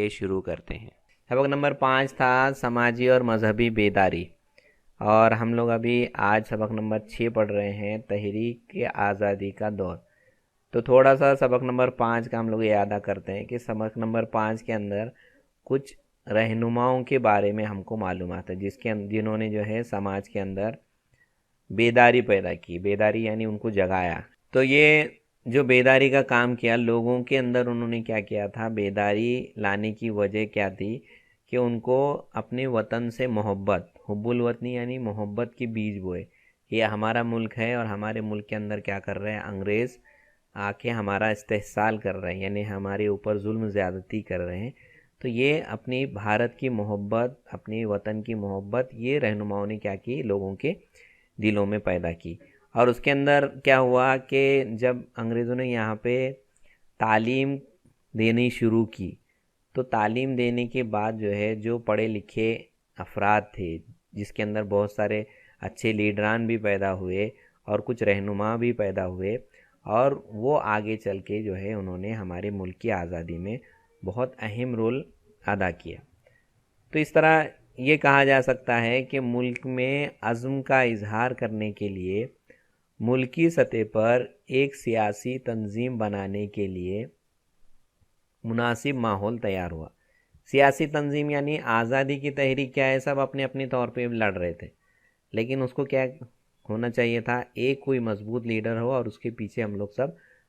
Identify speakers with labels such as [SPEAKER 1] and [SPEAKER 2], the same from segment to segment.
[SPEAKER 1] چلیے شروع کرتے ہیں۔ سبق نمبر 5 تھا سماجی اور مذہبی بیداری، اور ہم لوگ ابھی آج سبق نمبر 6 پڑھ رہے ہیں تحریک آزادی کا دور۔ تو تھوڑا سا سبق نمبر 5 کا ہم لوگ یادہ کرتے ہیں کہ سبق نمبر 5 کے اندر کچھ رہنماؤں کے بارے میں ہم کو معلومات ہے جنہوں نے جو ہے سماج کے اندر بیداری پیدا کی، بیداری یعنی ان کو جگایا۔ تو یہ جو بیداری کا کام کیا لوگوں کے اندر، انہوں نے کیا کیا تھا، بیداری لانے کی وجہ کیا تھی کہ ان کو اپنے وطن سے محبت، حب الوطنی یعنی محبت کی بیج بوئے۔ یہ ہمارا ملک ہے اور ہمارے ملک کے اندر کیا کر رہے ہیں، انگریز آ کے ہمارا استحصال کر رہے ہیں، یعنی ہمارے اوپر ظلم زیادتی کر رہے ہیں۔ تو یہ اپنی بھارت کی محبت، اپنی وطن کی محبت، یہ رہنماؤں نے کیا کی، لوگوں کے دلوں میں پیدا کی۔ اور اس کے اندر کیا ہوا کہ جب انگریزوں نے یہاں پہ تعلیم دینی شروع کی، تو تعلیم دینے کے بعد جو ہے جو پڑھے لکھے افراد تھے، جس کے اندر بہت سارے اچھے لیڈران بھی پیدا ہوئے اور کچھ رہنما بھی پیدا ہوئے، اور وہ آگے چل کے جو ہے انہوں نے ہمارے ملک کی آزادی میں بہت اہم رول ادا کیا۔ تو اس طرح یہ کہا جا سکتا ہے کہ ملک میں عزم کا اظہار کرنے کے لیے ملکی سطح پر ایک سیاسی تنظیم بنانے کے لیے مناسب ماحول تیار ہوا۔ سیاسی تنظیم یعنی آزادی کی تحریک کیا ہے، سب اپنے اپنے طور پہ لڑ رہے تھے، لیکن اس کو کیا ہونا چاہیے تھا، ایک کوئی مضبوط لیڈر ہو اور اس کے پیچھے ہم لوگ سب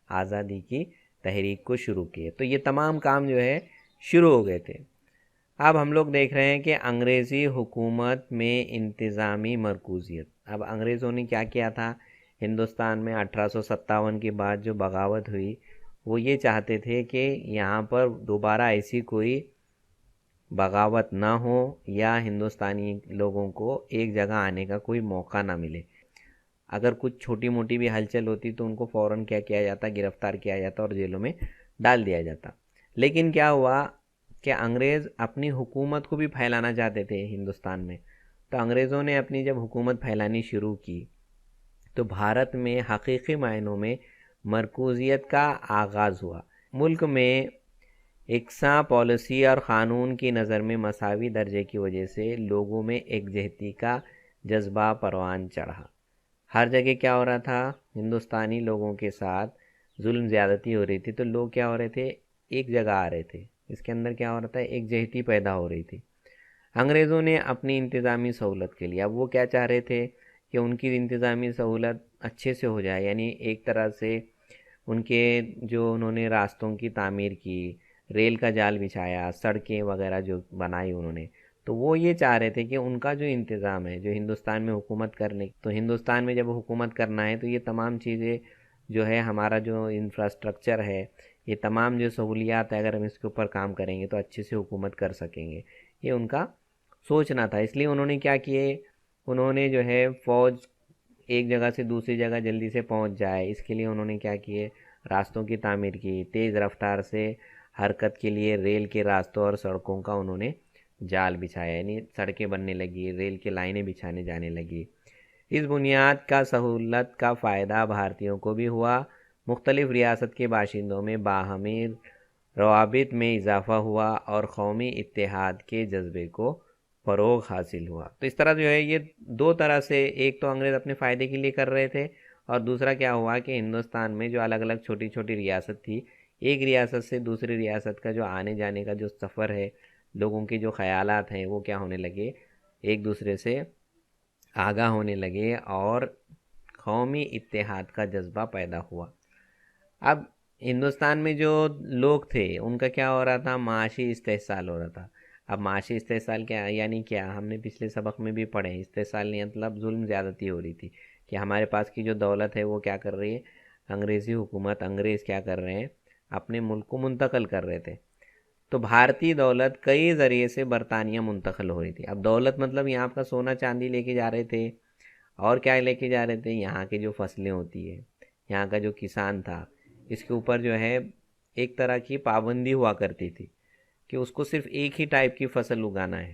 [SPEAKER 1] آزادی کی تحریک کو شروع کیے۔ تو یہ تمام کام جو ہے شروع ہو گئے تھے۔ اب ہم لوگ دیکھ رہے ہیں کہ انگریزی حکومت میں انتظامی مرکوزیت۔ اب انگریزوں نے کیا کیا تھا، ہندوستان میں 1857 کے بعد جو بغاوت ہوئی، وہ یہ چاہتے تھے کہ یہاں پر دوبارہ ایسی کوئی بغاوت نہ ہو یا ہندوستانی لوگوں کو ایک جگہ آنے کا کوئی موقع نہ ملے۔ اگر کچھ چھوٹی موٹی بھی ہلچل ہوتی تو ان کو فوراً کیا کیا جاتا، گرفتار کیا جاتا اور جیلوں میں ڈال دیا جاتا۔ لیکن کیا ہوا کہ انگریز اپنی حکومت کو بھی پھیلانا چاہتے تھے ہندوستان میں۔ تو انگریزوں نے اپنی جب حکومت پھیلانی شروع کی تو بھارت میں حقیقی معنوں میں مرکوزیت کا آغاز ہوا۔ ملک میں یکساں پالیسی اور قانون کی نظر میں مساوی درجے کی وجہ سے لوگوں میں یکجہتی کا جذبہ پروان چڑھا۔ ہر جگہ کیا ہو رہا تھا، ہندوستانی لوگوں کے ساتھ ظلم زیادتی ہو رہی تھی، تو لوگ کیا ہو رہے تھے، ایک جگہ آ رہے تھے۔ اس کے اندر کیا ہو رہا تھا، یکجہتی پیدا ہو رہی تھی۔ انگریزوں نے اپنی انتظامی سہولت کے لیے، اب وہ کیا چاہ رہے تھے کہ ان کی انتظامی سہولت اچھے سے ہو جائے، یعنی ایک طرح سے ان کے جو انہوں نے راستوں کی تعمیر کی، ریل کا جال بچھایا، سڑکیں وغیرہ جو بنائی انہوں نے، تو وہ یہ چاہ رہے تھے کہ ان کا جو انتظام ہے، جو ہندوستان میں حکومت کرنے، تو ہندوستان میں جب حکومت کرنا ہے تو یہ تمام چیزیں جو ہے، ہمارا جو انفراسٹرکچر ہے، یہ تمام جو سہولیات ہے، اگر ہم اس کے اوپر کام کریں گے تو اچھے سے حکومت کر سکیں گے، یہ ان کا سوچنا تھا۔ اس لیے انہوں نے کیا کیے، انہوں نے جو ہے فوج ایک جگہ سے دوسری جگہ جلدی سے پہنچ جائے، اس کے لیے انہوں نے کیا کیے، راستوں کی تعمیر کی، تیز رفتار سے حرکت کے لیے ریل کے راستوں اور سڑکوں کا انہوں نے جال بچھایا، یعنی سڑکیں بننے لگی، ریل کی لائنیں بچھانے جانے لگی۔ اس بنیاد کا سہولت کا فائدہ بھارتیوں کو بھی ہوا۔ مختلف ریاست کے باشندوں میں باہمی روابط میں اضافہ ہوا اور قومی اتحاد کے جذبے کو فروغ حاصل ہوا۔ تو اس طرح جو ہے یہ دو طرح سے، ایک تو انگریز اپنے فائدے کے لیے کر رہے تھے، اور دوسرا کیا ہوا کہ ہندوستان میں جو الگ الگ چھوٹی چھوٹی ریاست تھی، ایک ریاست سے دوسری ریاست کا جو آنے جانے کا جو سفر ہے، لوگوں کے جو خیالات ہیں وہ کیا ہونے لگے، ایک دوسرے سے آگاہ ہونے لگے اور قومی اتحاد کا جذبہ پیدا ہوا۔ اب ہندوستان میں جو لوگ تھے ان کا کیا ہو رہا تھا، معاشی استحصال ہو رہا تھا۔ اب معاشی استحصال کیا یعنی کیا، ہم نے پچھلے سبق میں بھی پڑھے، استحصال نہیں مطلب ظلم زیادتی ہو رہی تھی، کہ ہمارے پاس کی جو دولت ہے وہ کیا کر رہی ہے، انگریزی حکومت، انگریز کیا کر رہے ہیں، اپنے ملک کو منتقل کر رہے تھے۔ تو بھارتی دولت کئی ذریعے سے برطانیہ منتقل ہو رہی تھی۔ اب دولت مطلب یہاں کا سونا چاندی لے کے جا رہے تھے، اور کیا لے کے جا رہے تھے، یہاں کی جو فصلیں ہوتی ہے، یہاں کا جو کسان تھا، اس کے اوپر جو ہے ایک طرح کی پابندی ہوا کرتی تھی کہ اس کو صرف ایک ہی ٹائپ کی فصل اگانا ہے،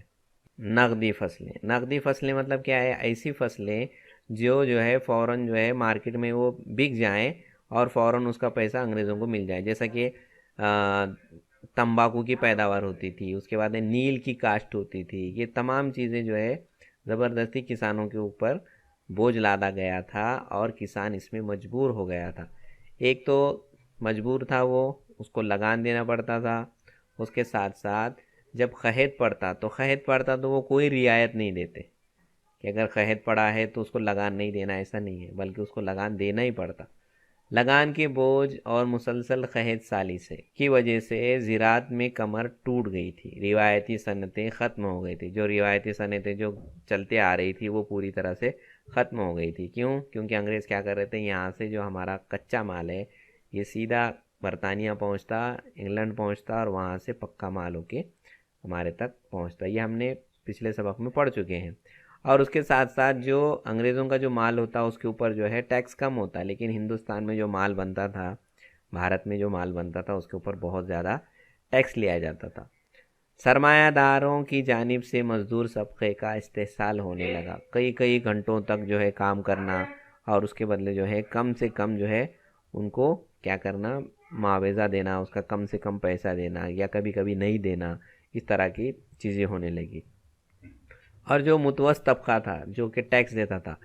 [SPEAKER 1] نقدی فصلیں۔ نقدی فصلیں مطلب کیا ہے، ایسی فصلیں جو ہے فوراً جو ہے مارکیٹ میں وہ بک جائیں اور فوراً اس کا پیسہ انگریزوں کو مل جائے، جیسا کہ तंबाकू की पैदावार होती थी, उसके बाद नील की काश्त होती थी। ये तमाम चीज़ें जो है ज़बरदस्ती किसानों के ऊपर बोझ लादा गया था और किसान इसमें मजबूर हो गया था। एक तो मजबूर था वो, उसको लगान देना पड़ता था। उसके साथ साथ जब खैत पड़ता तो वो कोई रियायत नहीं देते कि अगर खैत पड़ा है तो उसको लगान नहीं देना, ऐसा नहीं है, बल्कि उसको लगान देना ही पड़ता। लगान के बोझ और मुसलसल खैत साली से की वजह से ज़राअत में कमर टूट गई थी, रिवायती सनतें ख़त्म हो गई थी। जो रिवायती सनतें जो चलते आ रही थी वो पूरी तरह से ख़त्म हो गई थी। क्यों? क्योंकि अंग्रेज़ क्या कर रहे थे, यहाँ से जो हमारा कच्चा माल है ये सीधा बरतानिया पहुँचता, इंग्लैंड पहुँचता और वहाँ से पक्का माल होके हमारे तक पहुँचता। ये हमने पिछले सबक में पढ़ चुके हैं। और उसके साथ साथ जो अंग्रेज़ों का जो माल होता उसके ऊपर जो है टैक्स कम होता, लेकिन हिंदुस्तान में जो माल बनता था, भारत में जो माल बनता था उसके ऊपर बहुत ज़्यादा टैक्स लिया जाता था। सरमायादारों की जानिब से मज़दूर तबक़े का इस्तेहसाल होने लगा, कई कई घंटों तक जो है काम करना और उसके बदले जो है कम से कम जो है उनको क्या करना, मुआवज़ा देना, उसका कम से कम पैसा देना या कभी कभी नहीं देना, इस तरह की चीज़ें होने लगी। और जो मुतवस्स तबका था जो कि टैक्स देता था,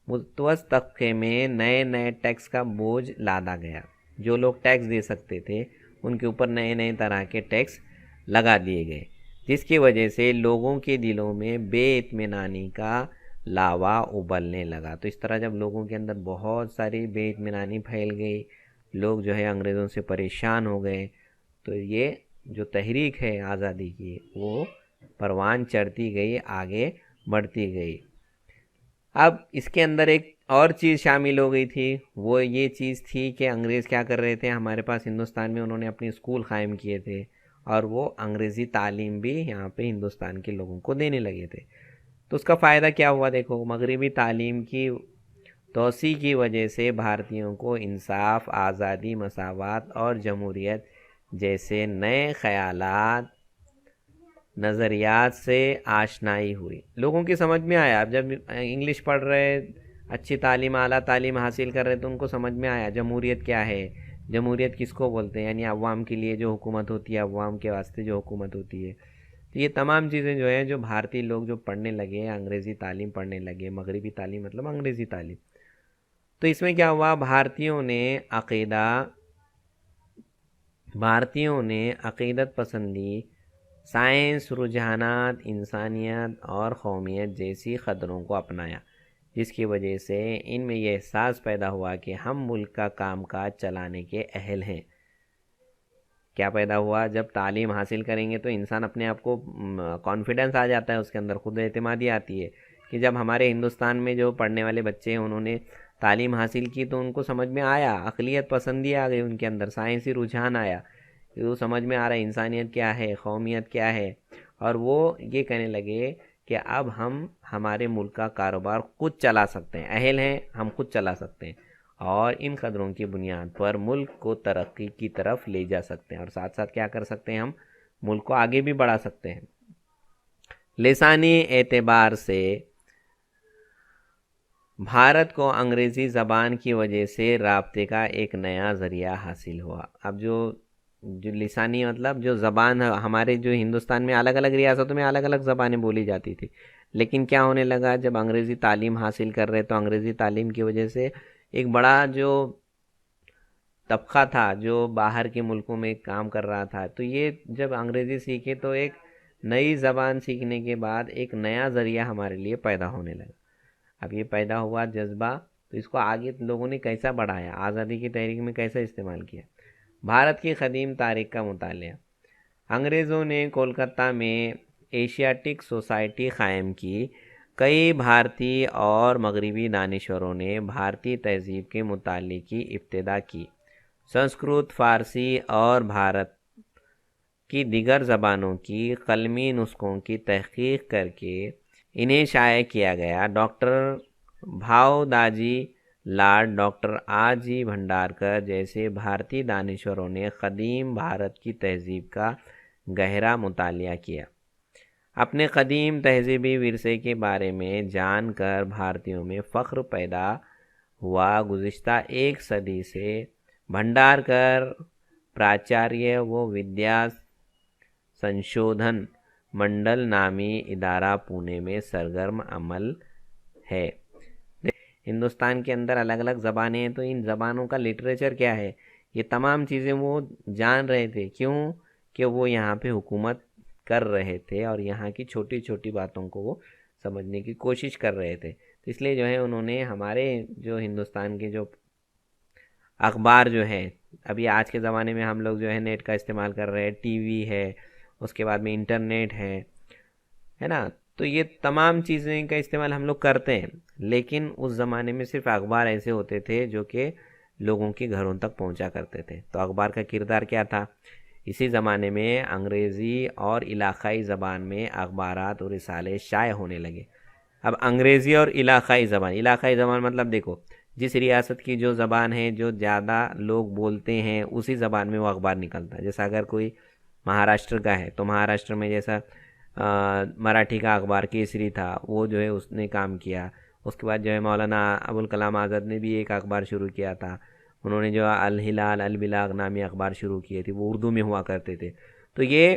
[SPEAKER 1] मुतवस्स तबके में नए नए टैक्स का बोझ लादा गया। जो लोग टैक्स दे सकते थे उनके ऊपर नए नए तरह के टैक्स लगा दिए गए, जिसकी वजह से लोगों के दिलों में बेइत्मीनानी का लावा उबलने लगा। तो इस तरह जब लोगों के अंदर बहुत सारी बेइत्मीनानी फैल गई, लोग जो है अंग्रेज़ों से परेशान हो गए, तो ये जो तहरीक है आज़ादी की वो परवान चढ़ती गई, आगे बढ़ती गई। अब इसके अंदर एक और चीज़ शामिल हो गई थी, वो ये चीज़ थी कि अंग्रेज़ क्या कर रहे थे हमारे पास हिंदुस्तान में, उन्होंने अपने स्कूल कायम किए थे और वो अंग्रेज़ी तालीम भी यहाँ पे हिंदुस्तान के लोगों को देने लगे थे। तो उसका फ़ायदा क्या हुआ, देखो, मगरबी तालीम की तोसी की वजह से भारतीयों को इंसाफ, आज़ादी, मसावत और जमहूरियत जैसे नए ख़यालात, नज़रियात से आशनाई हुई। लोगों की समझ में आया, अब जब इंग्लिश पढ़ रहे, अच्छी तालीम, आला तालीम हासिल कर रहे, तो उनको समझ में आया जमहूरियत क्या है, जमहूरियत किसको बोलते हैं, यानी अवाम के लिए जो हुकूमत होती है, अवाम के वास्ते जो हुकूमत होती है। तो ये तमाम चीज़ें जो है, जो भारतीय लोग जो पढ़ने लगे, अंग्रेज़ी तालीम पढ़ने लगे, मगरबी तालीम मतलब अंग्रेज़ी तालीम, तो इसमें क्या हुआ, भारतीयों ने अक़ीदत पसंदी, साइंस, रुझानात, इंसानियत और कौमियत जैसी क़दरों को अपनाया, जिसकी वजह से इनमें यह एहसास पैदा हुआ कि हम मुल्क का कामकाज चलाने के अहल हैं। क्या पैदा हुआ, जब तालीम हासिल करेंगे तो इंसान अपने आप को कॉन्फिडेंस आ जाता है, उसके अंदर खुद एतमादी आती है कि जब हमारे हिंदुस्तान में जो पढ़ने वाले बच्चे हैं उन्होंने तालीम हासिल की तो उनको समझ में आया, अक़लियत पसंदी आ गई उनके अंदर, साइंसी रुझान आया, तो समझ में आ रहा है इंसानियत क्या है, कौमियत क्या है, और वो ये कहने लगे कि अब हम हमारे मुल्क का कारोबार खुद चला सकते हैं, अहल हैं, हम खुद चला सकते हैं और इन कदरों की बुनियाद पर मुल्क को तरक्की की तरफ ले जा सकते हैं और साथ साथ क्या कर सकते हैं, हम मुल्क को आगे भी बढ़ा सकते हैं। लिसानी एतबार से भारत को अंग्रेज़ी ज़बान की वजह से राब्ते का एक नया ज़रिया हासिल हुआ। अब जो लिसानी मतलब जो ज़बान है, हमारे जो हिंदुस्तान में अलग अलग रियासतों में अलग अलग ज़बानें बोली जाती थी, लेकिन क्या होने लगा, जब अंग्रेज़ी तालीम हासिल कर रहे तो अंग्रेज़ी तालीम की वजह से एक बड़ा जो तबका था जो बाहर के मुल्कों में काम कर रहा था, तो ये जब अंग्रेज़ी सीखे तो एक नई ज़बान सीखने के बाद एक नया ज़रिया हमारे लिए पैदा होने लगा। अब ये पैदा हुआ जज्बा, तो इसको आगे लोगों ने कैसा बढ़ाया, आज़ादी की तहरीक में कैसा इस्तेमाल किया। भारत की क़दीम तारीख़ का मुतालिया, अंग्रेज़ों ने कोलकाता में एशियाटिक सोसाइटी क़ायम की। कई भारतीय और मगरबी दानिशवरों ने भारतीय तहज़ीब के मुताले की इब्तिदा की। संस्कृत, फ़ारसी और भारत की दीगर ज़बानों की कलमी नुस्ख़ों की तहक़ीक़ करके इन्हें शाया किया गया। डॉक्टर भावदाजी लाड, डॉक्टर आजी भंडारकर जैसे भारतीय दानिशवरों ने क़दीम भारत की तहज़ीब का गहरा मुतालिया किया। अपने क़दीम तहज़ीबी विरसे के बारे में जानकर भारतीयों में फ़ख्र पैदा हुआ। गुज़िश्ता एक सदी से भंडारकर प्राचार्य व संशोधन मंडल नामी इदारा पुणे में सरगर्म अमल है। हिंदुस्तान के अंदर अलग अलग ज़बानें हैं, तो इन ज़बानों का लिटरेचर क्या है, ये तमाम चीज़ें वो जान रहे थे। क्यों? कि वो यहाँ पे हुकूमत कर रहे थे और यहाँ की छोटी छोटी बातों को वो समझने की कोशिश कर रहे थे। तो इसलिए जो है उन्होंने हमारे जो हिंदुस्तान के जो अखबार जो है, अभी आज के ज़माने में हम लोग जो है नेट का इस्तेमाल कर रहे हैं, टीवी है, उसके बाद में इंटरनेट है ना, तो ये तमाम चीज़ें का इस्तेमाल हम लोग करते हैं। लेकिन उस ज़माने में सिर्फ अखबार ऐसे होते थे जो कि लोगों के घरों तक पहुंचा करते थे। तो अखबार का किरदार क्या था? इसी ज़माने में अंग्रेज़ी और इलाक़ाई ज़बान में अखबारात और रिसाले शाये होने लगे। अब अंग्रेज़ी और इलाक़ाई ज़बान मतलब देखो, जिस रियासत की जो ज़बान है, जो ज़्यादा लोग बोलते हैं, उसी ज़बान में वो अखबार निकलता है। जैसा अगर कोई महाराष्ट्र का है तो महाराष्ट्र में जैसा मराठी का अखबार केसरी था, वो जो है उसने काम किया। उसके बाद जो है मौलाना अबुल कलाम आज़ाद ने भी एक अखबार शुरू किया था। उन्होंने जो अल हिलाल अल बिलाग नामी अखबार शुरू किए थे, वो उर्दू में हुआ करते थे। तो ये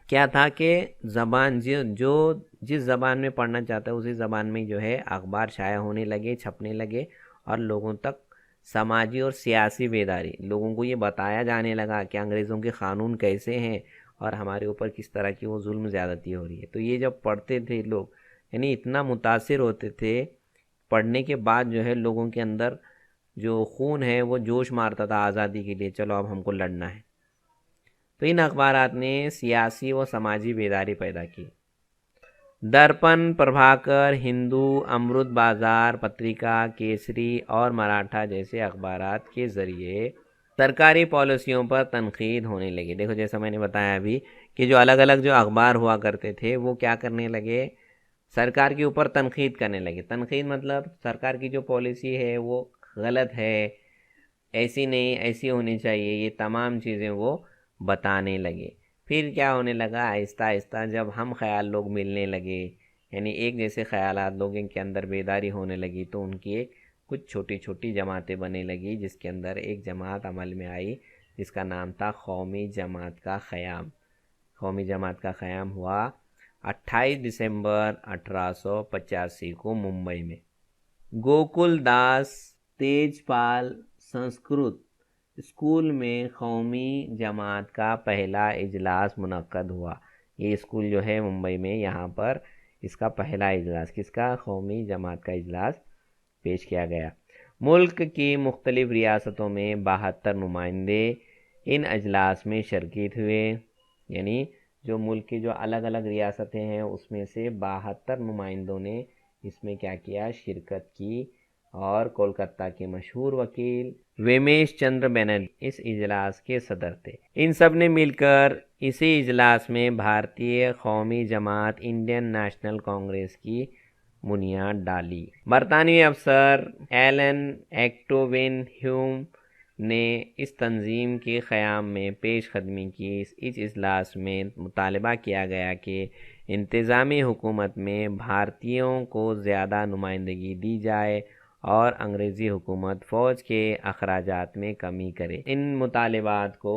[SPEAKER 1] क्या था कि ज़बान जो जिस ज़बान में पढ़ना चाहता है उसी ज़बान में जो है अखबार शाया होने लगे, छपने लगे, और लोगों तक समाजी और सियासी बेदारी, लोगों को ये बताया जाने लगा कि अंग्रेज़ों के क़ानून कैसे हैं और हमारे ऊपर किस तरह की वो जुल्म ज़्यादती हो रही है। तो ये जब पढ़ते थे लोग, यानी इतना मुतासिर होते थे, पढ़ने के बाद जो है लोगों के अंदर जो खून है वो जोश मारता था आज़ादी के लिए, चलो अब हमको लड़ना है। तो इन अखबारात ने सियासी व समाजी बेदारी पैदा की। दर्पण, प्रभाकर, हिंदू, अमृत बाज़ार पत्रिका, केसरी और मराठा जैसे अखबारात के ज़रिए सरकारी पॉलिसियों पर तनकीद होने लगी। देखो, जैसा मैंने बताया अभी कि जो अलग अलग जो अखबार हुआ करते थे वो क्या करने लगे, सरकार के ऊपर तनकीद करने लगे। तनकीद मतलब सरकार की जो पॉलिसी है वो गलत है, ऐसी नहीं, ऐसी होनी चाहिए, ये तमाम चीज़ें वो बताने लगे। फिर क्या होने लगा, आहिस्ता आहिस्ता जब हम ख्याल लोग मिलने लगे, यानी एक जैसे ख्यालात लोगों के अंदर बेदारी होने लगी, तो उनकी एक कुछ छोटी छोटी जमातें बनने लगी, जिसके अंदर एक जमात अमल में आई जिसका नाम था कौमी जमात का क़याम। कौमी जमात का क़याम हुआ 28 दिसंबर 1885 को मुंबई में। गोकुल दास तेजपाल संस्कृत स्कूल में कौमी जमात का पहला इजलास मुनक्कद हुआ। ये स्कूल जो है मुंबई में, यहाँ पर इसका पहला इजलास, किसका, कौमी जमात का इजलास पेश किया गया। मुल्क की मुख्तलिफ रियासतों में 72 नुमाइंदे इन अजलास में शरीक हुए। यानी जो मुल्क की जो अलग अलग रियासतें हैं उसमें से 72 नुमाइंदों ने इसमें क्या किया, शिरकत की। और कोलकाता के मशहूर वकील वेमेश चंद्र बनर्जी इस इजलास के सदर थे। इन सब ने मिलकर इसी इजलास में भारतीय कौमी जमात इंडियन नेशनल कांग्रेस की बुनियाद डाली। बरतानवी अफसर एलन एक्टोविन ह्यूम ने इस तंजीम के क़याम में पेश क़दमी की। इस इजलास में मुतालबा किया गया कि इंतज़ामी हुकूमत में भारतीयों को ज़्यादा नुमाइंदगी दी जाए और अंग्रेज़ी हुकूमत फ़ौज के अखराजात में कमी करे। इन मुतालबात को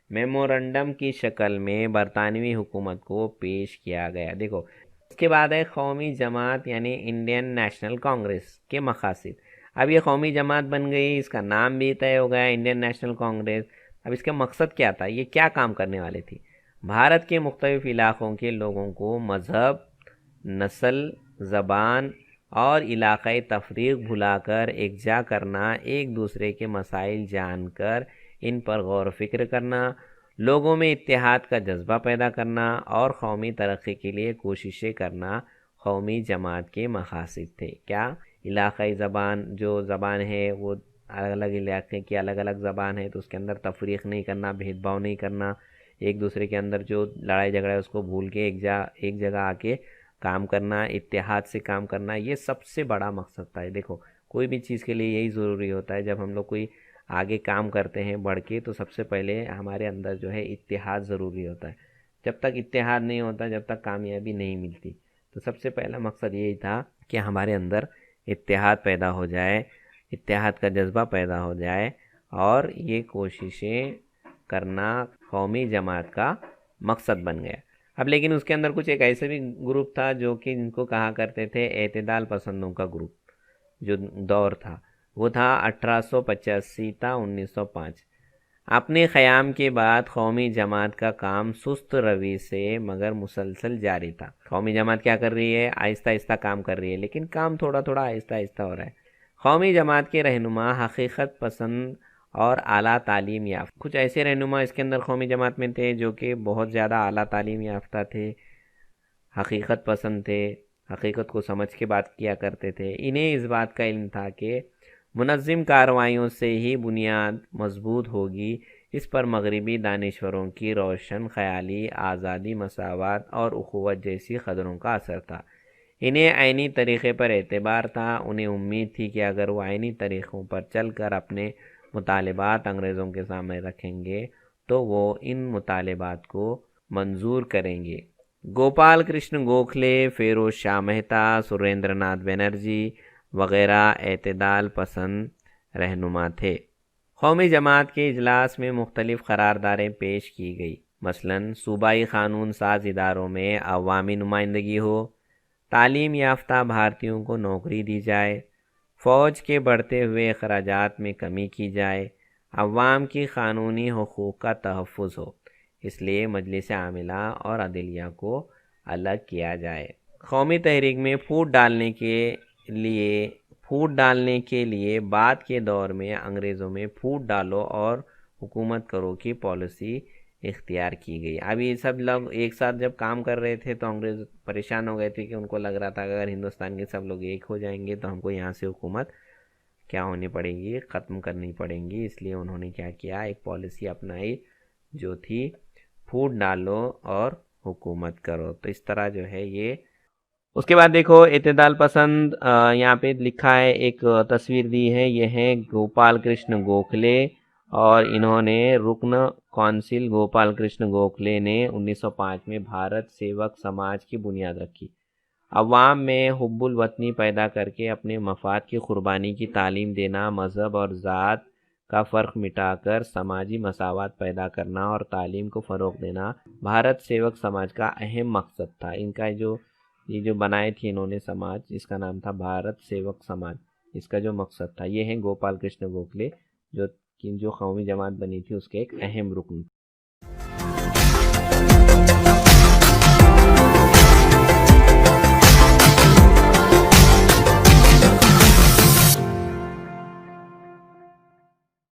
[SPEAKER 1] मेमोरेंडम की शक्ल में बरतानवी हुकूमत को पेश किया गया। देखो, इसके बाद है कौमी जमात यानी इंडियन नेशनल कांग्रेस के मकासद। अब ये कौमी जमात बन गई, इसका नाम भी तय हो गया इंडियन नेशनल कांग्रेस। अब इसका मकसद क्या था, ये क्या काम करने वाली थी? भारत के मुख्तलिफ इलाक़ों के लोगों को मज़हब, नस्ल, ज़बान और इलाक़ाई तफरीक भुलाकर एकजा करना, एक दूसरे के मसाइल जानकर इन पर गौर फ़िक्र करना, लोगों में इत्तेहाद का जज्बा पैदा करना और कौमी तरक्की के लिए कोशिशें करना कौमी जमात के मकासद थे। क्या? इलाक़ाई ज़बान, जो ज़बान है वो अलग अलग इलाक़े की अलग अलग ज़बान है, तो उसके अंदर तफरीक नहीं करना, भेदभाव नहीं करना, एक दूसरे के अंदर जो लड़ाई झगड़ा है उसको भूल के एक जगह आके काम करना, इत्तेहाद से काम करना, ये सबसे बड़ा मकसद था। देखो, कोई भी चीज़ के लिए यही ज़रूरी होता है। जब हम लोग कोई आगे काम करते हैं बढ़ के, तो सबसे पहले हमारे अंदर जो है इत्तेहाद ज़रूरी होता है। जब तक इत्तेहाद नहीं होता, जब तक कामयाबी नहीं मिलती। तो सबसे पहला मकसद यही था कि हमारे अंदर इत्तेहाद पैदा हो जाए, इत्तेहाद का जज्बा पैदा हो जाए, और ये कोशिशें करना कौमी जमात का مقصد بن گیا۔ اب لیکن اس کے اندر کچھ ایک ایسے بھی گروپ تھا جو کہ جن کو کہا کرتے تھے اعتدال پسندوں کا گروپ، جو دور تھا وہ تھا 1885 تا 1905۔ اپنے قیام کے بعد قومی جماعت کا کام سست روی سے مگر مسلسل جاری تھا۔ قومی جماعت کیا کر رہی ہے؟ آہستہ آہستہ کام کر رہی ہے، لیکن کام تھوڑا تھوڑا آہستہ آہستہ ہو رہا ہے۔ قومی جماعت کے رہنما حقیقت پسند اور اعلیٰ تعلیم یافتہ، کچھ ایسے رہنما اس کے اندر قومی جماعت میں تھے جو کہ بہت زیادہ اعلیٰ تعلیم یافتہ تھے، حقیقت پسند تھے، حقیقت کو سمجھ کے بات کیا کرتے تھے۔ انہیں اس بات کا علم تھا کہ منظم کارروائیوں سے ہی بنیاد مضبوط ہوگی۔ اس پر مغربی دانشوروں کی روشن خیالی، آزادی، مساوات اور اخوت جیسی قدروں کا اثر تھا۔ انہیں عینی طریقے پر اعتبار تھا، انہیں امید تھی کہ اگر وہ عینی طریقوں پر چل کر اپنے مطالبات انگریزوں کے سامنے رکھیں گے تو وہ ان مطالبات کو منظور کریں گے۔ گوپال کرشن گوکھلے، فیروز شاہ مہتا، سریندر ناتھ بنرجی وغیرہ اعتدال پسند رہنما تھے۔ قومی جماعت کے اجلاس میں مختلف قراردادیں پیش کی گئی، مثلاً صوبائی قانون ساز اداروں میں عوامی نمائندگی ہو، تعلیم یافتہ بھارتیوں کو نوکری دی جائے، فوج کے بڑھتے ہوئے اخراجات میں کمی کی جائے، عوام کی قانونی حقوق کا تحفظ ہو، اس لیے مجلس عاملہ اور عدلیہ کو الگ کیا جائے۔ قومی تحریک میں پھوٹ ڈالنے کے لیے بعد کے دور میں انگریزوں میں پھوٹ ڈالو اور حکومت کرو کی پالیسی اختیار کی گئی۔ اب یہ سب لوگ ایک ساتھ جب کام کر رہے تھے تو انگریز پریشان ہو گئے تھے کہ ان کو لگ رہا تھا کہ اگر ہندوستان کے سب لوگ ایک ہو جائیں گے تو ہم کو یہاں سے حکومت کیا ہونی پڑے گی، ختم کرنی پڑیں گی۔ اس لیے انہوں نے کیا کیا، ایک پالیسی اپنائی جو تھی پھوٹ ڈالو اور حکومت کرو۔ تو اس طرح جو ہے یہ، اس کے بعد دیکھو اعتدال پسند، یہاں پہ لکھا ہے، ایک تصویر دی ہے، یہ ہے گوپال کرشن گوکھلے، اور انہوں نے رکن کونسل گوپال کرشن گوکھلے نے 1905 میں بھارت سیوک سماج کی بنیاد رکھی۔ عوام میں حب الوطنی پیدا کر کے اپنے مفاد کی قربانی کی تعلیم دینا، مذہب اور ذات کا فرق مٹا کر سماجی مساوات پیدا کرنا اور تعلیم کو فروغ دینا بھارت سیوک سماج کا اہم مقصد تھا۔ ان کا یہ جو بنائے تھے انہوں نے سماج، اس کا نام تھا بھارت سیوک سماج، اس کا جو مقصد تھا یہ ہے گوپال کرشن گوکھلے جو قومی جماعت بنی تھی اس کے ایک اہم رکن۔